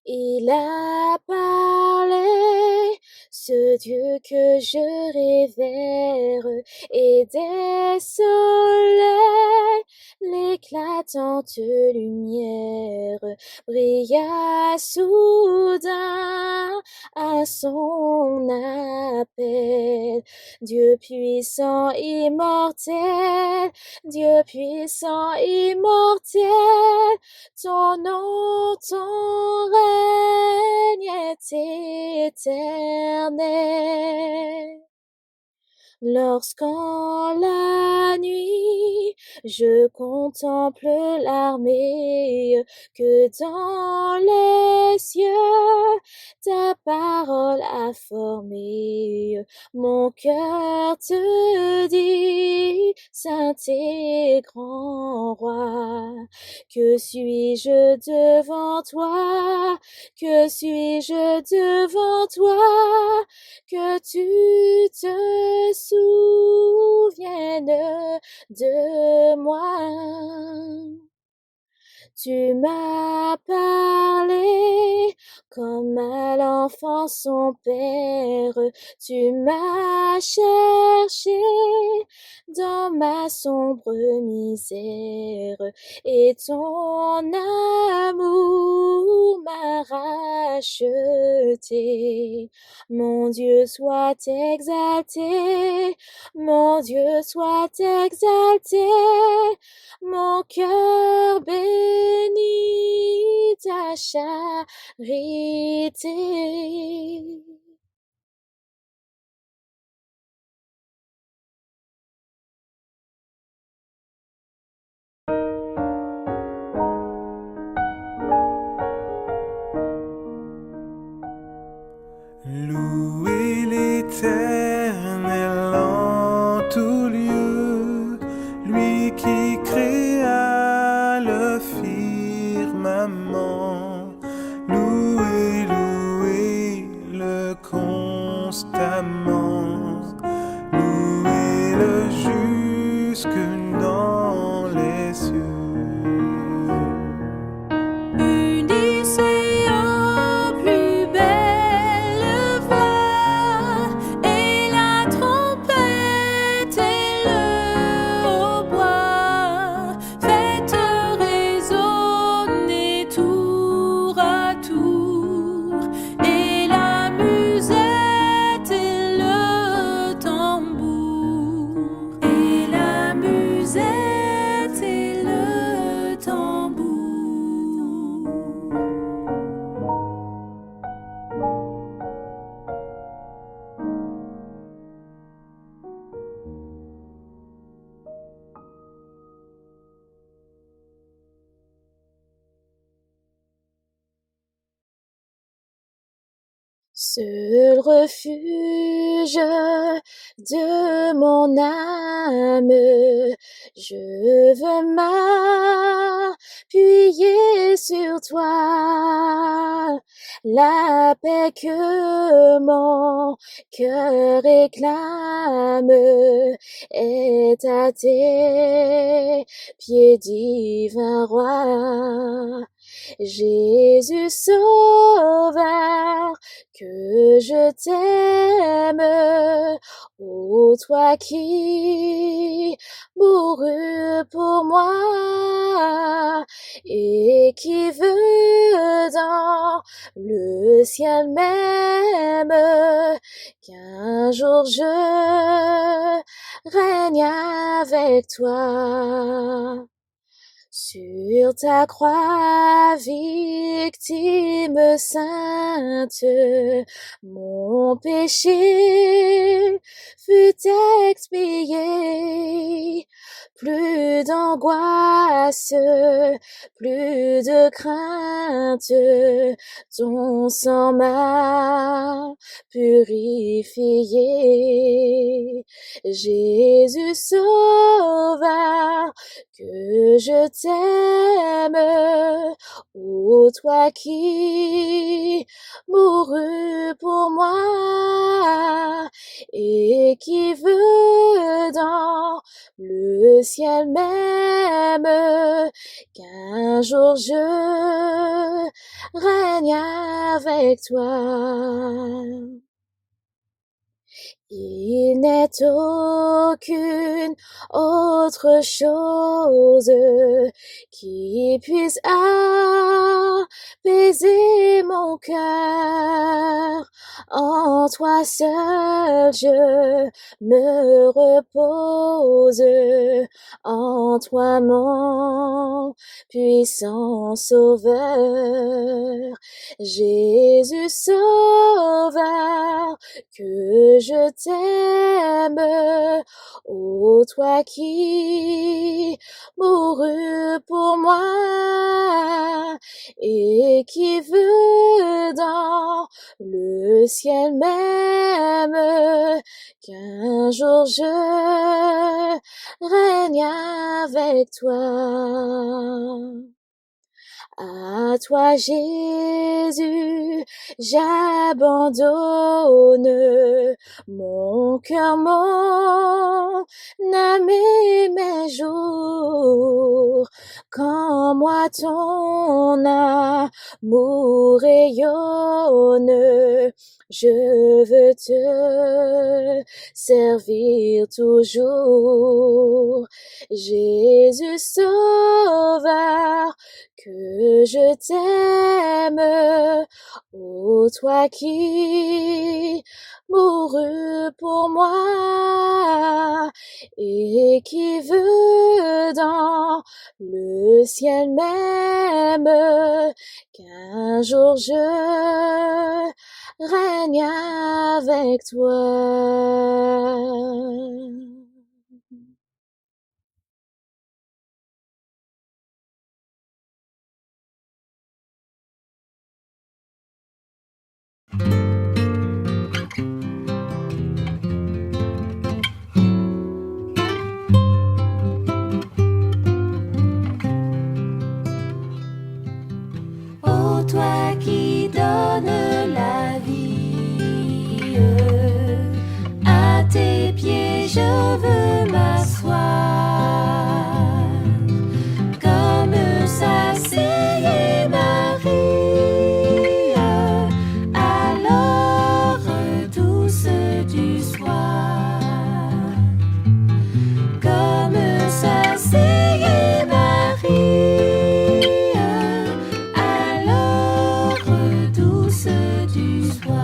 Il a parlé, ce Dieu que je révère, et des soleils, l'éclatante lumière brilla soudain à son appel. Dieu puissant, immortel, Dieu puissant, immortel, ton nom, ton règne est éternel. Lorsqu'en la nuit, je contemple l'armée que dans les cieux ta parole a formée. Mon cœur te dit, Saint et grand roi, que suis-je devant toi? Que suis-je devant toi? Que tu te souviennes de moi. Tu m'as parlé comme à l'enfant son père. Tu m'as cherché dans ma sombre misère. Et ton amour m'a racheté. Mon Dieu soit exalté. Mon Dieu soit exalté. Mon cœur bénit ta charité. Louez l'Éternel en tout lieu, lui qui créa le firmament. Louez, louez-le constamment. Louez-le jusque dans les cieux. Unissez en plus belle voix, et la trompette et le hautbois. Faites résonner tour à tour, et la musette et le tambour. Et la musette et le tambour. Seul refuge de mon âme, je veux m'appuyer sur toi. La paix que mon cœur réclame est à tes pieds, divin roi. Jésus sauveur, que je t'aime, ô toi qui mourus pour moi et qui veux dans le ciel même qu'un jour je règne avec toi. Sur ta croix, victime sainte, mon péché fut expié. Plus d'angoisse, plus de crainte, ton sang m'a purifié. Jésus sauveur, que je t'aime, ô toi qui mourus pour moi et qui veux dans le ciel même qu'un jour je règne avec toi. Il n'est aucune autre chose qui puisse apaiser mon cœur. En toi seul je me repose, en toi mon puissant sauveur. Jésus sauveur, que je t'aime, ô toi qui mourus pour moi et qui veux dans le ciel même qu'un jour je règne avec toi. À toi Jésus, j'abandonne mon cœur, mon âme et mes jours. Quand moi ton amour rayonne, je veux te servir toujours. Jésus sauveur, que je t'aime, ô toi qui mourus pour moi et qui veux dans le ciel même qu'un jour je règne avec toi. Ô toi qui donnes la vie, à tes pieds je veux m'asseoir, comme s'asseyait Marie à l'heure douce du soir, comme s'asseyait Marie à l'heure douce du soir.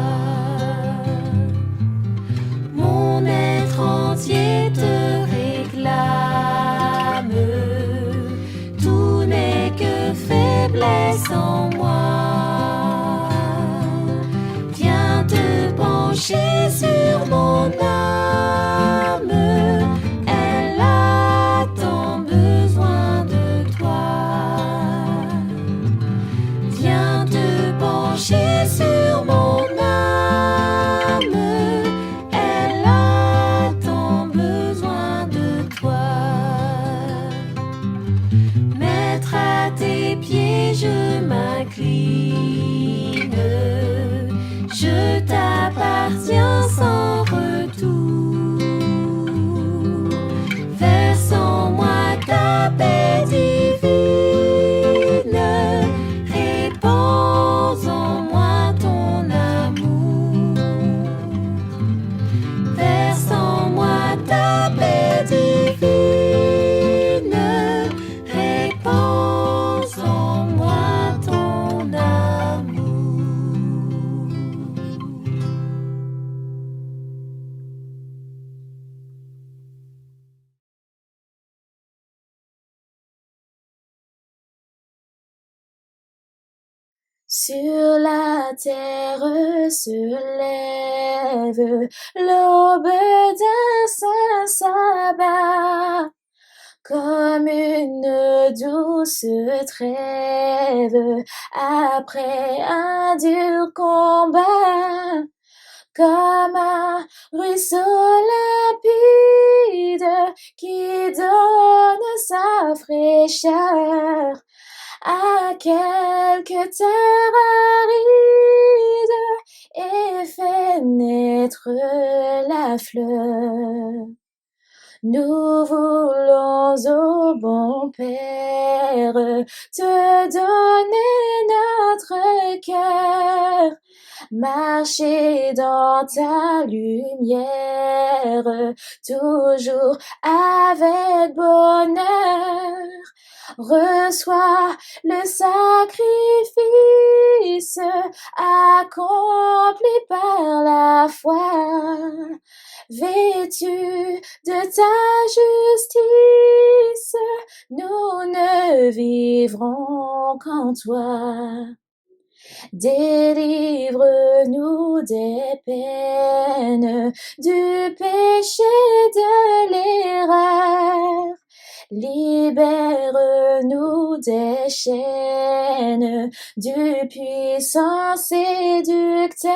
Mon être entier te réclame, tout n'est que faiblesse en moi. Viens te pencher sur mon âme, elle a tant besoin de toi. Viens te pencher sur mon âme, elle a tant besoin de toi. Maître, à tes pieds je m'incline, je t'appartiens sans retour. Verse en moi ta paix divine, répands en moi ton amour. Verse en moi ta paix divine, répands en moi ton amour. Sur la terre se lève l'aube d'un saint sabbat, comme une douce trêve après un dur combat, comme un ruisseau limpide qui donne sa fraîcheur à quelque terre aride et fait naître la fleur. Nous voulons, ô bon Père, te donner notre cœur, marcher dans ta lumière, toujours avec bonheur. Reçois le sacrifice accompli par la foi, vêtu de ta justice, nous ne vivrons qu'en toi. Délivre-nous des peines, du péché, de l'erreur. Libère-nous des chaînes du puissant séducteur.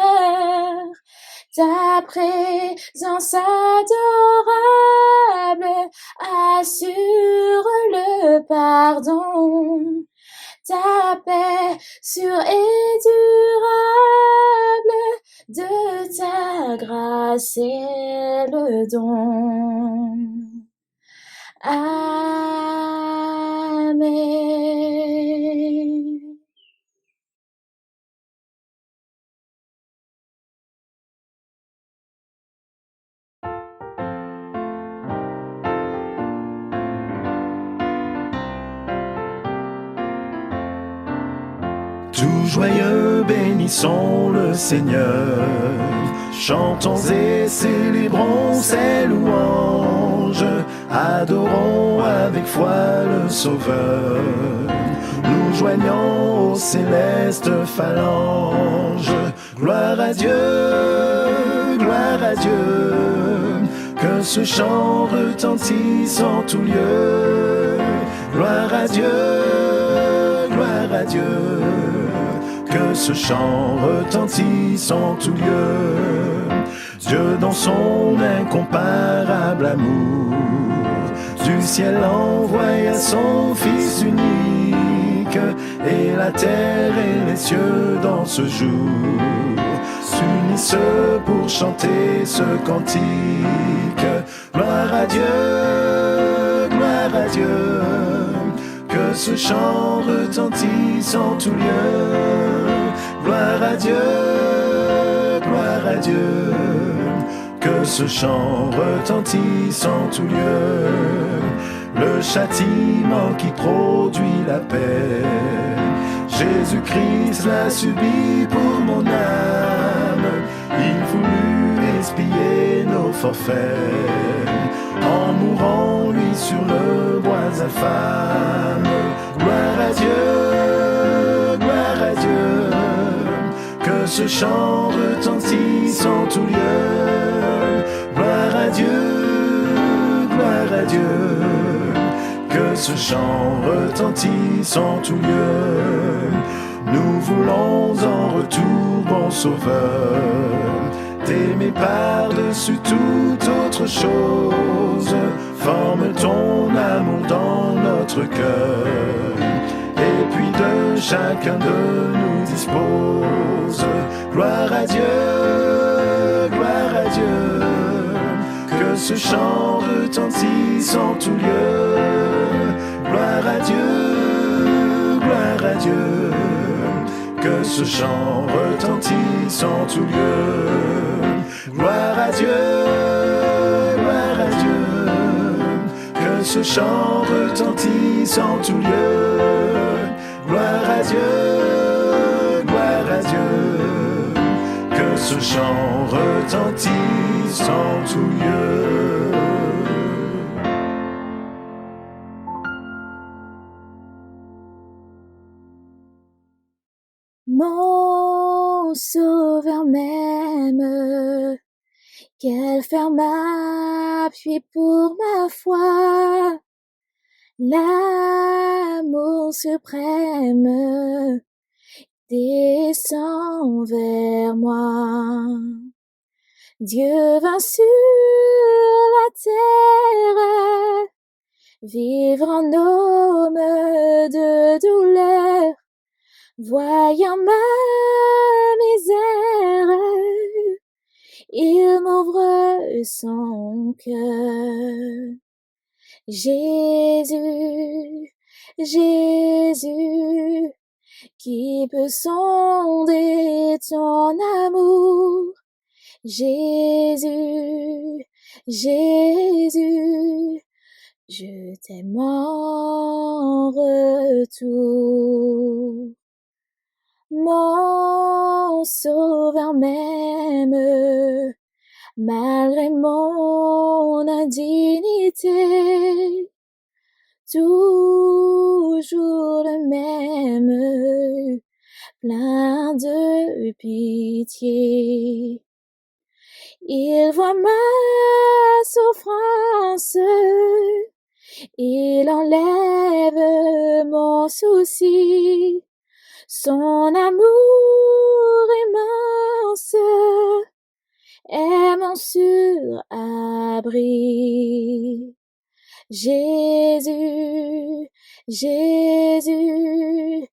Ta présence adorable assure le pardon. Ta paix sûre et durable, de ta grâce est le don. Amen. Tout joyeux, bénissons le Seigneur, chantons et célébrons ses louanges, adorons avec foi le Sauveur, nous joignons aux célestes phalanges. Gloire à Dieu, que ce chant retentisse en tout lieu. Gloire à Dieu, que ce chant retentisse en tout lieu. Dieu dans son incomparable amour, du ciel envoya son Fils unique, et la terre et les cieux dans ce jour s'unissent pour chanter ce cantique. Gloire à Dieu, que ce chant retentisse en tout lieu. Gloire à Dieu, que ce chant retentisse en tout lieu. Le châtiment qui produit la paix, Jésus-Christ l'a subi pour mon âme. Il voulut expier nos forfaits, en mourant lui sur le bois infâme. Gloire à Dieu, que ce chant retentisse en tout lieu. Gloire à Dieu, que ce chant retentisse en tout lieu. Nous voulons en retour, bon Sauveur, t'aimer par-dessus toute autre chose. Forme ton amour dans notre cœur, et puis de chacun de nous dispose. Gloire à Dieu, que ce chant retentisse en tout lieu. Gloire à Dieu, que ce chant retentisse en tout lieu. Gloire à Dieu, que ce chant retentisse en tout lieu. Gloire à Dieu, que ce chant retentisse en tout lieu. Mon Sauveur m'aime, quel ferme appui pour ma foi. L'amour suprême descend vers moi. Dieu vint sur la terre, vivre en homme de douleur, voyant ma misère, il m'ouvre son cœur. Jésus, Jésus, qui peut sonder ton amour? Jésus, Jésus, je t'aime en retour. Mon sauveur m'aime, malgré mon indignité. Toujours le même, plein de pitié. Il voit ma souffrance, il enlève mon souci. Son amour immense est mon sûr abri. Jésus, Jésus,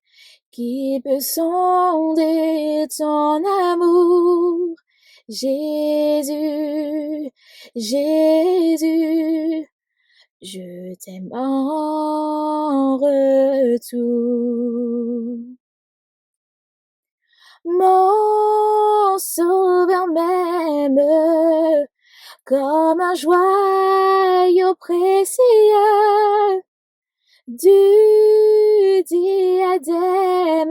qui peut sonder ton amour? Jésus, Jésus, je t'aime en retour. Mon sauveur m'aime comme un joyau précieux du diadème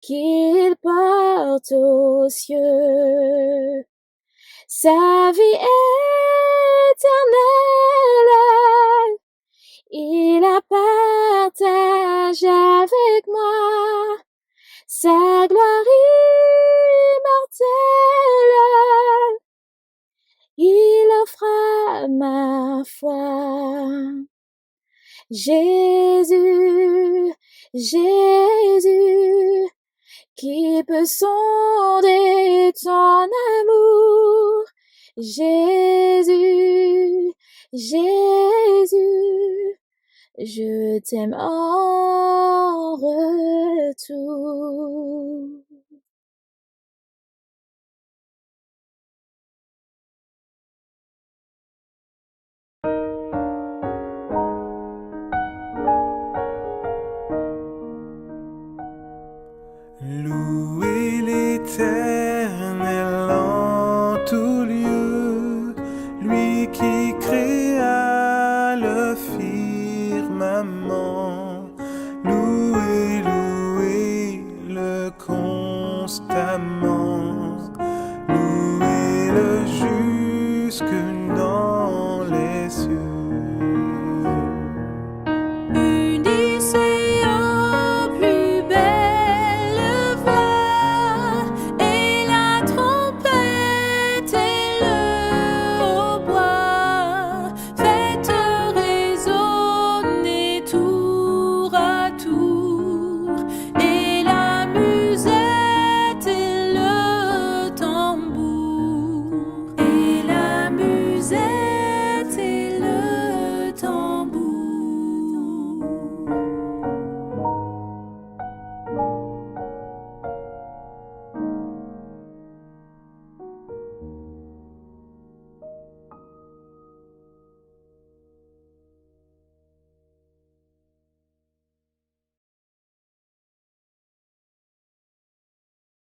qu'il porte aux cieux. Sa vie éternelle, il la partage avec moi. Sa gloire immortelle, il offre à ma foi. Jésus, Jésus, qui peut sonder ton amour? Jésus, Jésus, je t'aime en retour.